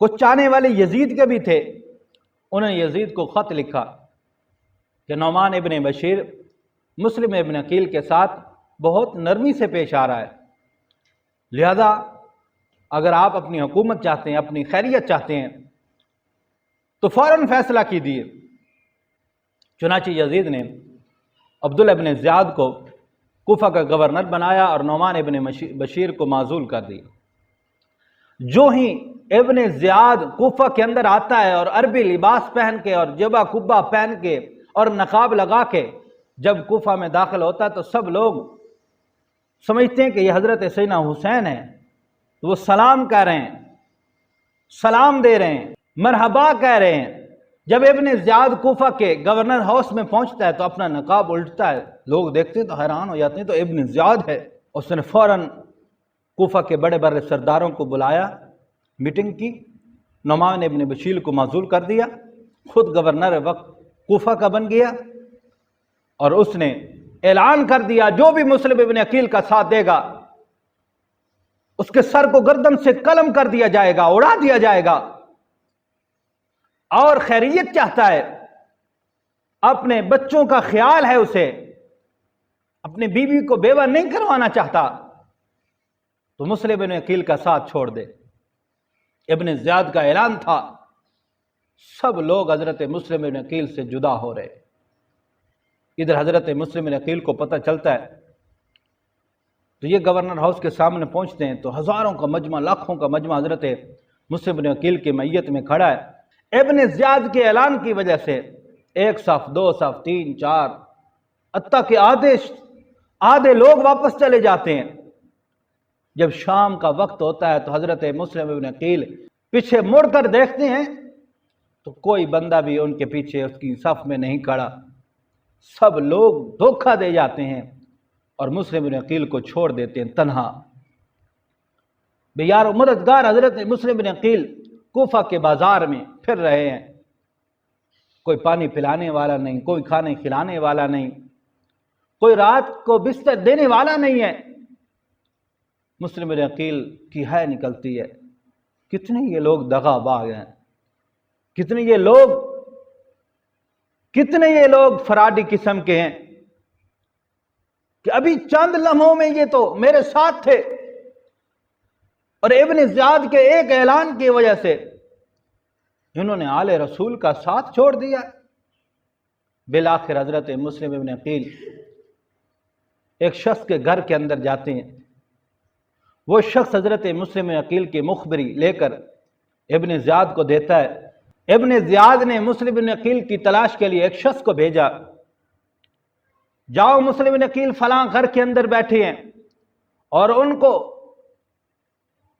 کچھ چاہنے والے یزید کے بھی تھے، انہوں نے یزید کو خط لکھا کہ نعمان ابن بشیر مسلم ابن عقیل کے ساتھ بہت نرمی سے پیش آ رہا ہے، لہذا اگر آپ اپنی حکومت چاہتے ہیں، اپنی خیریت چاہتے ہیں تو فوراً فیصلہ کیجیے۔ چنانچہ یزید نے عبداللہ ابن زیاد کو کوفہ کا گورنر بنایا اور نعمان ابن بشیر کو معزول کر دیا۔ جو ہی ابن زیاد کوفہ کے اندر آتا ہے اور عربی لباس پہن کے اور جبہ کبہ پہن کے اور نقاب لگا کے جب کوفہ میں داخل ہوتا ہے تو سب لوگ سمجھتے ہیں کہ یہ حضرت سیدنا حسین ہے، تو وہ سلام کہہ رہے ہیں، سلام دے رہے ہیں، مرحبا کہہ رہے ہیں۔ جب ابن زیاد کوفہ کے گورنر ہاؤس میں پہنچتا ہے تو اپنا نقاب الٹتا ہے، لوگ دیکھتے ہیں تو حیران ہو جاتے ہیں، تو ابن زیاد ہے۔ اس نے فوراً کوفہ کے بڑے بڑے سرداروں کو بلایا، میٹنگ کی، نعمان ابن بشیر کو معزول کر دیا، خود گورنر وقت کوفہ کا بن گیا، اور اس نے اعلان کر دیا جو بھی مسلم ابن عقیل کا ساتھ دے گا اس کے سر کو گردن سے قلم کر دیا جائے گا، اڑا دیا جائے گا۔ اور خیریت چاہتا ہے، اپنے بچوں کا خیال ہے، اسے اپنی بیوی کو بیوہ نہیں کروانا چاہتا، تو مسلم ابن عقیل کا ساتھ چھوڑ دے۔ ابن زیاد کا اعلان تھا، سب لوگ حضرت مسلم ابن عقیل سے جدا ہو رہے۔ ادھر حضرت مسلم ابن عقیل کو پتہ چلتا ہے تو یہ گورنر ہاؤس کے سامنے پہنچتے ہیں تو ہزاروں کا مجمع، لاکھوں کا مجمع حضرت مسلم ابن عقیل کی میت میں کھڑا ہے۔ ابن زیاد کے اعلان کی وجہ سے ایک صف، دو صف، تین، چار، حتیٰ کہ آدھے لوگ واپس چلے جاتے ہیں۔ جب شام کا وقت ہوتا ہے تو حضرت مسلم ابن عقیل پیچھے مڑ کر دیکھتے ہیں تو کوئی بندہ بھی ان کے پیچھے اس کی صف میں نہیں کھڑا، سب لوگ دھوکہ دے جاتے ہیں اور مسلم ابن عقیل کو چھوڑ دیتے ہیں تنہا۔ بے یار و مددگار حضرت مسلم ابن عقیل کوفہ کے بازار میں پھر رہے ہیں، کوئی پانی پلانے والا نہیں، کوئی کھانے کھلانے والا نہیں، کوئی رات کو بستر دینے والا نہیں ہے۔ مسلم ابن عقیل کی ہے نکلتی ہے، کتنے یہ لوگ دغا باز ہیں، کتنے یہ لوگ فراڈی قسم کے ہیں کہ ابھی چند لمحوں میں یہ تو میرے ساتھ تھے، اور ابن زیاد کے ایک اعلان کی وجہ سے انہوں نے آل رسول کا ساتھ چھوڑ دیا۔ بالآخر حضرت مسلم ابن عقیل ایک شخص کے گھر کے اندر جاتے ہیں، وہ شخص حضرت مسلم ابن عقیل کی مخبری لے کر ابن زیاد کو دیتا ہے۔ ابن زیاد نے مسلم ابن عقیل کی تلاش کے لیے ایک شخص کو بھیجا، جاؤ مسلم ابن عقیل فلاں گھر کے اندر بیٹھے ہیں، اور ان کو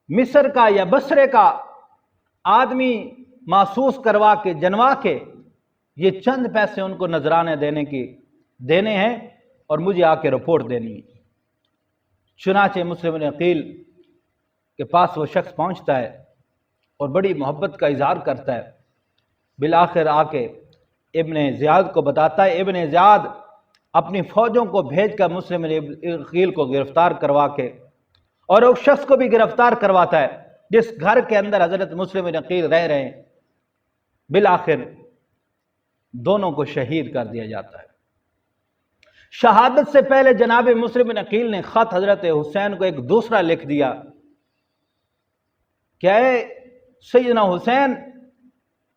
مصر کا یا بصرے کا آدمی محسوس کروا کے جنوا کے یہ چند پیسے ان کو نذرانے دینے ہیں اور مجھے آ کے رپورٹ دینی ہے۔ چنانچہ مسلم ابن عقیل کے پاس وہ شخص پہنچتا ہے اور بڑی محبت کا اظہار کرتا ہے، بالآخر آ کے ابن زیاد کو بتاتا ہے۔ ابن زیاد اپنی فوجوں کو بھیج کر مسلم ابن عقیل کو گرفتار کروا کے اور اس شخص کو بھی گرفتار کرواتا ہے جس گھر کے اندر حضرت مسلم ابن عقیل رہ رہے ہیں۔ بالآخر دونوں کو شہید کر دیا جاتا ہے۔ شہادت سے پہلے جناب مسلم بن عقیل نے خط حضرت حسین کو ایک دوسرا لکھ دیا کہ اے سیدنا حسین،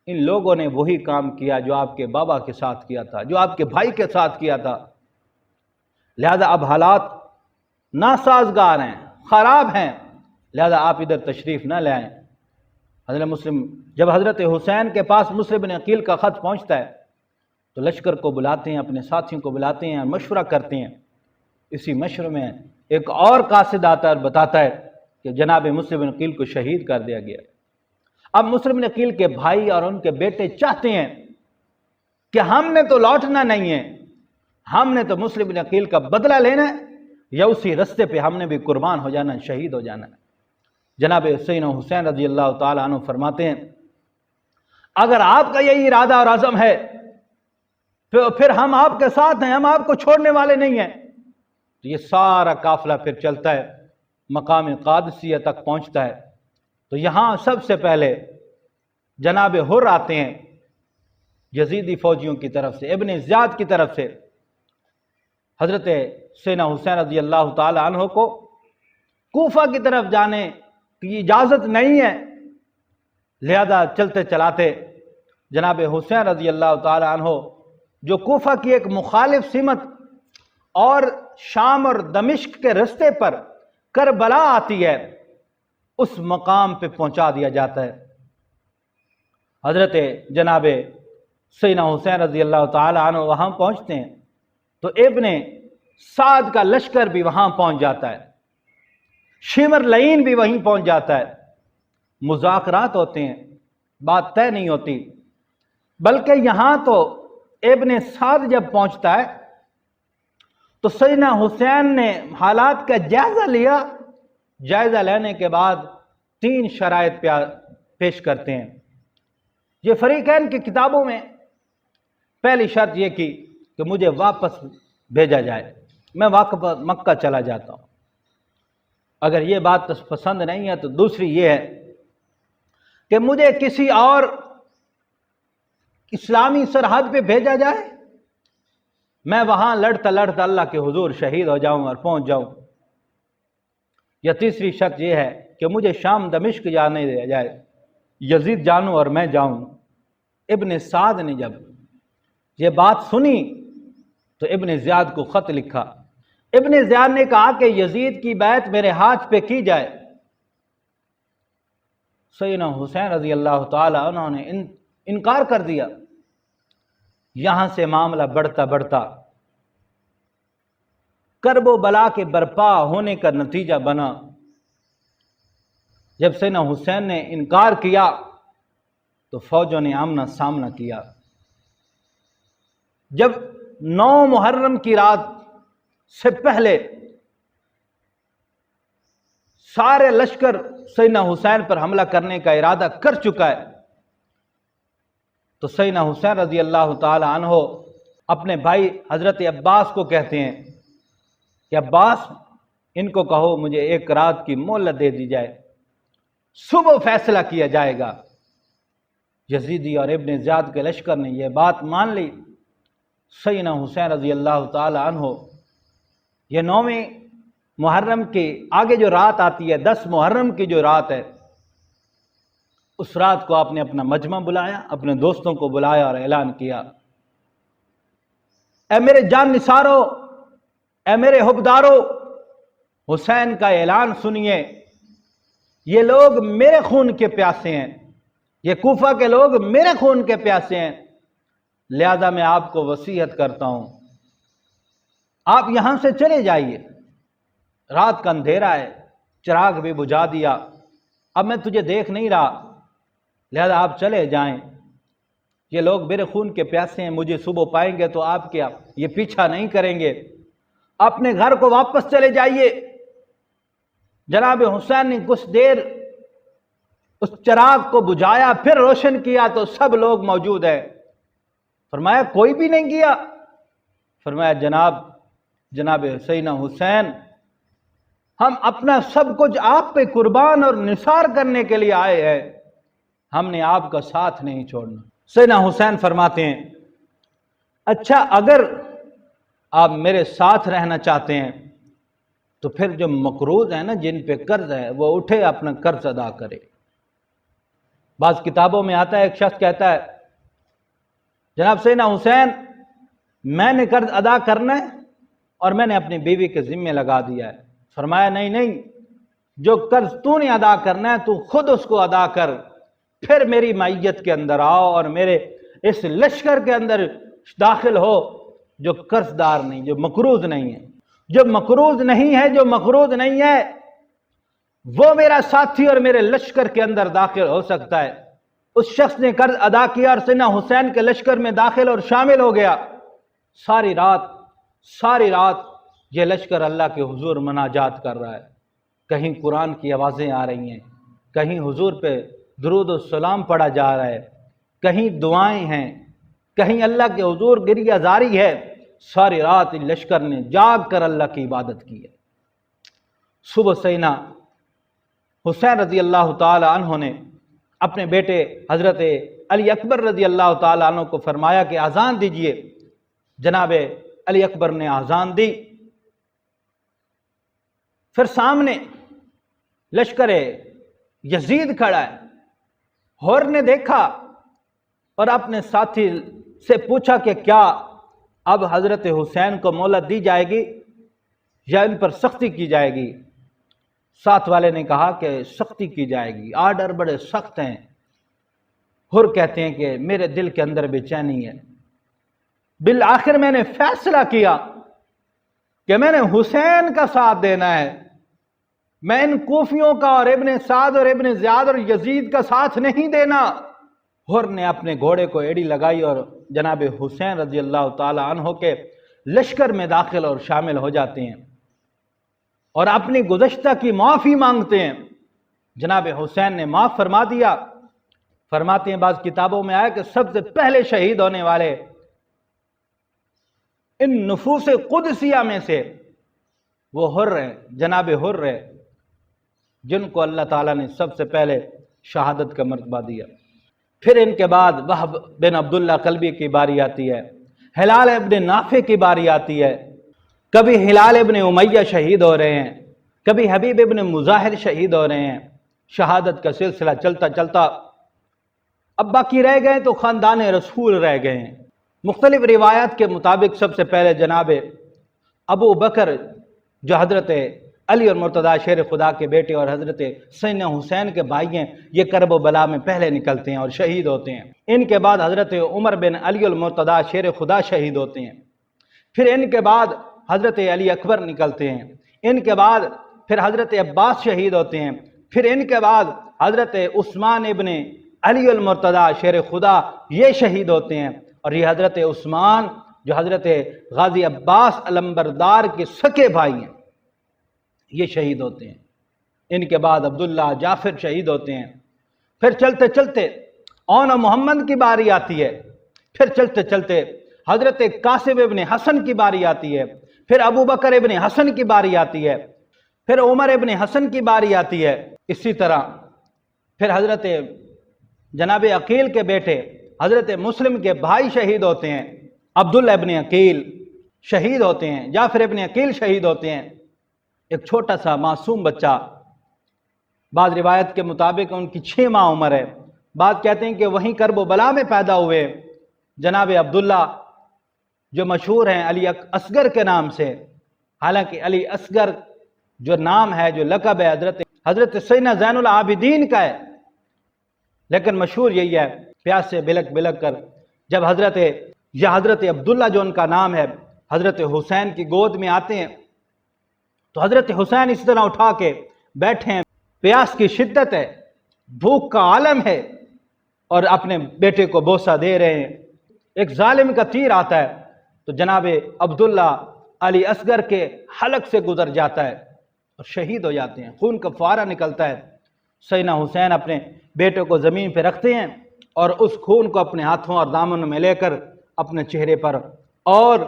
ان لوگوں نے وہی کام کیا جو آپ کے بابا کے ساتھ کیا تھا، جو آپ کے بھائی کے ساتھ کیا تھا، لہذا اب حالات ناسازگار ہیں، خراب ہیں، لہذا آپ ادھر تشریف نہ لائیں۔ جب حضرت حسین کے پاس مسلم بن عقیل کا خط پہنچتا ہے تو لشکر کو بلاتے ہیں، اپنے ساتھیوں کو بلاتے ہیں، مشورہ کرتے ہیں۔ اسی مشورے میں ایک اور قاصد آتا ہے اور بتاتا ہے کہ جناب مسلم بن عقیل کو شہید کر دیا گیا۔ اب مسلم بن عقیل کے بھائی اور ان کے بیٹے چاہتے ہیں کہ ہم نے تو لوٹنا نہیں ہے، ہم نے تو مسلم بن عقیل کا بدلہ لینا ہے، یا اسی رستے پہ ہم نے بھی قربان ہو جانا، شہید ہو جانا ہے۔ جناب سیدنا حسین رضی اللہ تعالیٰ عنہ فرماتے ہیں اگر آپ کا یہی ارادہ اور عزم ہے پھر ہم آپ کے ساتھ ہیں، ہم آپ کو چھوڑنے والے نہیں ہیں۔ تو یہ سارا قافلہ پھر چلتا ہے، مقام قادسیہ تک پہنچتا ہے۔ تو یہاں سب سے پہلے جناب حر آتے ہیں یزیدی فوجیوں کی طرف سے، ابن زیاد کی طرف سے، حضرت سیدنا حسین رضی اللہ تعالی عنہ کو کوفہ کی طرف جانے کی اجازت نہیں ہے، لہذا چلتے چلاتے جناب حسین رضی اللہ تعالی عنہ جو کوفہ کی ایک مخالف سمت اور شام اور دمشق کے رستے پر کربلا آتی ہے، اس مقام پہ پہنچا دیا جاتا ہے۔ حضرت جناب سیدنا حسین رضی اللہ تعالی عنہ وہاں پہنچتے ہیں تو ابن سعد کا لشکر بھی وہاں پہنچ جاتا ہے، شمر لعین بھی وہیں پہنچ جاتا ہے۔ مذاکرات ہوتے ہیں، بات طے نہیں ہوتی، بلکہ یہاں تو ابن سعد جب پہنچتا ہے تو سیدنا حسین نے حالات کا جائزہ لیا، جائزہ لینے کے بعد 3 شرائط پیش کرتے ہیں۔ یہ فریقین کی کتابوں میں پہلی شرط یہ کی کہ مجھے واپس بھیجا جائے، میں واپس مکہ چلا جاتا ہوں۔ اگر یہ بات پسند نہیں ہے تو دوسری یہ ہے کہ مجھے کسی اور اسلامی سرحد پہ بھیجا جائے، میں وہاں لڑتا لڑتا اللہ کے حضور شہید ہو جاؤں اور پہنچ جاؤں۔ یا تیسری شرط یہ ہے کہ مجھے شام دمشق جانے دیا جائے، یزید جانوں اور میں جاؤں۔ ابن سعد نے جب یہ بات سنی تو ابن زیاد کو خط لکھا۔ ابن زیاد نے کہا کہ یزید کی بیعت میرے ہاتھ پہ کی جائے۔ سیدنا حسین رضی اللہ تعالی عنہ نے انکار کر دیا۔ یہاں سے معاملہ بڑھتا بڑھتا کرب و بلا کے برپا ہونے کا نتیجہ بنا۔ جب سیدنا حسین نے انکار کیا تو فوجوں نے آمنا سامنا کیا۔ جب 9 محرم کی رات سے پہلے سارے لشکر سیدنا حسین پر حملہ کرنے کا ارادہ کر چکا ہے تو سیدنا حسین رضی اللہ تعالی عنہ اپنے بھائی حضرت عباس کو کہتے ہیں کہ عباس ان کو کہو مجھے 1 رات کی مہلت دے دی جائے، صبح فیصلہ کیا جائے گا۔ یزیدی اور ابن زیاد کے لشکر نے یہ بات مان لی۔ سیدنا حسین رضی اللہ تعالی عنہ یہ 9ویں محرم کے آگے جو رات آتی ہے، 10 محرم کی جو رات ہے، اس رات کو آپ نے اپنا مجمع بلایا، اپنے دوستوں کو بلایا اور اعلان کیا، اے میرے جان نثارو، اے میرے حبدارو، حسین کا اعلان سنیے۔ یہ لوگ میرے خون کے پیاسے ہیں، یہ کوفہ کے لوگ میرے خون کے پیاسے ہیں، لہذا میں آپ کو وصیت کرتا ہوں آپ یہاں سے چلے جائیے۔ رات کا اندھیرا ہے، چراغ بھی بجھا دیا، اب میں تجھے دیکھ نہیں رہا، لہذا آپ چلے جائیں۔ یہ لوگ میرے خون کے پیاسے ہیں، مجھے صبح پائیں گے تو آپ کیا یہ پیچھا نہیں کریں گے، اپنے گھر کو واپس چلے جائیے۔ جناب حسین نے کچھ دیر اس چراغ کو بجھایا، پھر روشن کیا تو سب لوگ موجود ہیں۔ فرمایا کوئی بھی نہیں گیا؟ فرمایا جناب سیدنا حسین، ہم اپنا سب کچھ آپ پہ قربان اور نثار کرنے کے لیے آئے ہیں، ہم نے آپ کا ساتھ نہیں چھوڑنا۔ سیدنا حسین فرماتے ہیں اچھا اگر آپ میرے ساتھ رہنا چاہتے ہیں تو پھر جو مقروض ہیں نا، جن پہ قرض ہے، وہ اٹھے اپنا قرض ادا کرے۔ بعض کتابوں میں آتا ہے ایک شخص کہتا ہے جناب سیدنا حسین میں نے قرض ادا کرنا ہے اور میں نے اپنی بیوی کے ذمے لگا دیا ہے۔ فرمایا نہیں، جو قرض تو نے ادا کرنا ہے تو خود اس کو ادا کر، پھر میری معیت کے اندر آؤ اور میرے اس لشکر کے اندر داخل ہو جو قرض دار نہیں، جو مقروض نہیں ہے۔ جو مقروض نہیں ہے وہ میرا ساتھی اور میرے لشکر کے اندر داخل ہو سکتا ہے۔ اس شخص نے قرض ادا کیا اور سیدنا حسین کے لشکر میں داخل اور شامل ہو گیا۔ ساری رات یہ لشکر اللہ کے حضور مناجات کر رہا ہے، کہیں قرآن کی آوازیں آ رہی ہیں، کہیں حضور پہ درود و سلام پڑھا جا رہا ہے، کہیں دعائیں ہیں، کہیں اللہ کے حضور گریہ زاری ہے۔ ساری رات لشکر نے جاگ کر اللہ کی عبادت کی ہے۔ صبح سیدنا حسین رضی اللہ تعالی عنہ نے اپنے بیٹے حضرت علی اکبر رضی اللہ تعالیٰ عنہ کو فرمایا کہ اذان دیجئے۔ جناب علی اکبر نے اذان دی۔ پھر سامنے لشکر یزید کھڑا ہے۔ حر نے دیکھا اور اپنے ساتھی سے پوچھا کہ کیا اب حضرت حسین کو مہلت دی جائے گی یا ان پر سختی کی جائے گی؟ ساتھ والے نے کہا کہ سختی کی جائے گی، آرڈر بڑے سخت ہیں۔ حر کہتے ہیں کہ میرے دل کے اندر بے چینی ہے۔ بالآخر میں نے فیصلہ کیا کہ میں نے حسین کا ساتھ دینا ہے، میں ان کوفیوں کا اور ابن سعد اور ابن زیاد اور یزید کا ساتھ نہیں دینا۔ حر نے اپنے گھوڑے کو ایڑی لگائی اور جناب حسین رضی اللہ تعالی عنہ کے لشکر میں داخل اور شامل ہو جاتے ہیں اور اپنی گزشتہ کی معافی مانگتے ہیں۔ جناب حسین نے معاف فرما دیا۔ فرماتے ہیں بعض کتابوں میں آیا کہ سب سے پہلے شہید ہونے والے ان نفوس قدسیہ میں سے وہ حر ہیں، جناب حر ہے، جن کو اللہ تعالیٰ نے سب سے پہلے شہادت کا مرتبہ دیا۔ پھر ان کے بعد وہب بن عبداللہ قلبی کی باری آتی ہے، ہلال ابن نافع کی باری آتی ہے، کبھی ہلال ابن امیہ شہید ہو رہے ہیں، کبھی حبیب ابن مظاہر شہید ہو رہے ہیں۔ شہادت کا سلسلہ چلتا چلتا اب باقی رہ گئے تو خاندان رسول رہ گئے ہیں۔ مختلف روایات کے مطابق سب سے پہلے جناب ابو بکر جو حضرت علی اور مرتضیٰ شیر خدا کے بیٹے اور حضرت سیدنا حسین کے بھائی ہیں، یہ کرب و بلا میں پہلے نکلتے ہیں اور شہید ہوتے ہیں۔ ان کے بعد حضرت عمر بن علی المرتضیٰ شیر خدا شہید ہوتے ہیں۔ پھر ان کے بعد حضرت علی اکبر نکلتے ہیں۔ ان کے بعد پھر حضرت عباس شہید ہوتے ہیں۔ پھر ان کے بعد حضرت عثمان ابن علی المرتضیٰ شیر خدا یہ شہید ہوتے ہیں، اور یہ حضرت عثمان جو حضرت غازی عباس علمبردار کے سکے بھائی ہیں یہ شہید ہوتے ہیں۔ ان کے بعد عبداللہ جعفر شہید ہوتے ہیں۔ پھر چلتے چلتے اون محمد کی باری آتی ہے۔ پھر چلتے چلتے حضرت قاسم ابن حسن کی باری آتی ہے۔ پھر ابو بکر ابن حسن کی باری آتی ہے۔ پھر عمر ابن حسن کی باری آتی ہے۔ اسی طرح پھر حضرت جناب عقیل کے بیٹے حضرت مسلم کے بھائی شہید ہوتے ہیں، عبداللہ ابن عقیل شہید ہوتے ہیں، جعفر ابن عقیل شہید ہوتے ہیں۔ ایک چھوٹا سا معصوم بچہ، بعض روایت کے مطابق ان کی 6 ماہ عمر ہے، بعض کہتے ہیں کہ وہیں کرب و بلا میں پیدا ہوئے، جناب عبداللہ جو مشہور ہیں علی اصغر کے نام سے۔ حالانکہ علی اصغر جو نام ہے، جو لقب ہے، حضرت سیدنا زین العابدین کا ہے، لیکن مشہور یہی ہے۔ پیاس سے بلک بلک کر جب حضرت عبداللہ جو ان کا نام ہے حضرت حسین کی گود میں آتے ہیں تو حضرت حسین اس طرح اٹھا کے بیٹھے ہیں، پیاس کی شدت ہے، بھوک کا عالم ہے، اور اپنے بیٹے کو بوسہ دے رہے ہیں۔ ایک ظالم کا تیر آتا ہے تو جناب عبداللہ علی اصغر کے حلق سے گزر جاتا ہے اور شہید ہو جاتے ہیں، خون کا فوارہ نکلتا ہے۔ سیدنا حسین اپنے بیٹے کو زمین پہ رکھتے ہیں اور اس خون کو اپنے ہاتھوں اور دامن میں لے کر اپنے چہرے پر اور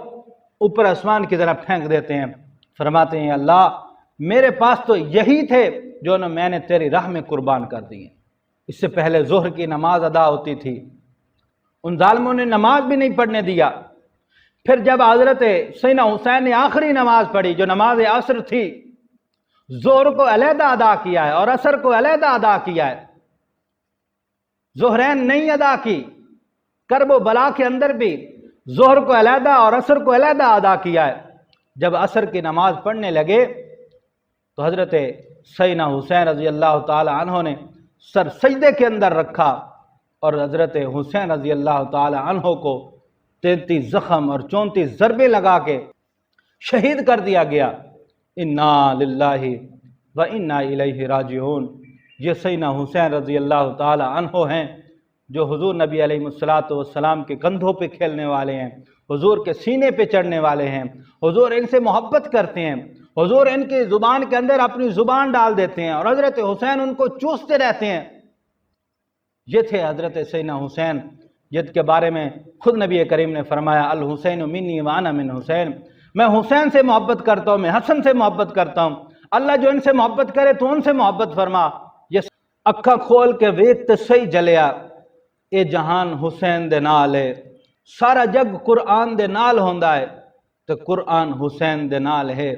اوپر آسمان کی طرف پھینک دیتے ہیں۔ فرماتے ہیں اللہ میرے پاس تو یہی تھے جو میں نے تیری راہ میں قربان کر دیے۔ اس سے پہلے ظہر کی نماز ادا ہوتی تھی، ان ظالموں نے نماز بھی نہیں پڑھنے دیا۔ پھر جب حضرت سیدنا حسین نے آخری نماز پڑھی جو نماز عصر تھی، ظہر کو علیحدہ ادا کیا ہے اور عصر کو علیحدہ ادا کیا ہے، ظہرین نہیں ادا کی۔ کرب و بلا کے اندر بھی ظہر کو علیحدہ اور عصر کو علیحدہ ادا کیا ہے۔ جب عصر کی نماز پڑھنے لگے تو حضرت سیدنا حسین رضی اللہ تعالی عنہ نے سر سجدے کے اندر رکھا اور حضرت حسین رضی اللہ تعالی عنہ کو 33 زخم اور 34 ضربے لگا کے شہید کر دیا گیا۔ انا للہ و انا الیہ راجعون۔ یہ سیدنا حسین رضی اللہ تعالی عنہ ہیں جو حضور نبی علیہ السلام کے کندھوں پہ کھیلنے والے ہیں، حضور کے سینے پہ چڑھنے والے ہیں، حضور ان سے محبت کرتے ہیں، حضور ان کی زبان کے اندر اپنی زبان ڈال دیتے ہیں اور حضرت حسین ان کو چوستے رہتے ہیں۔ یہ تھے حضرت سیدنا حسین جن کے بارے میں خود نبی کریم نے فرمایا الحسین منی وانا من حسین، میں حسین سے محبت کرتا ہوں، میں حسن سے محبت کرتا ہوں، اللہ جو ان سے محبت کرے تو ان سے محبت فرما۔ یہ اکھاں کھول کے ویکھ تے صحیح جلیا اے جہان حسین دے نال ہے، سارا جگ قرآن دے نال ہوندا ہے تے قرآن حسین دے نال ہے۔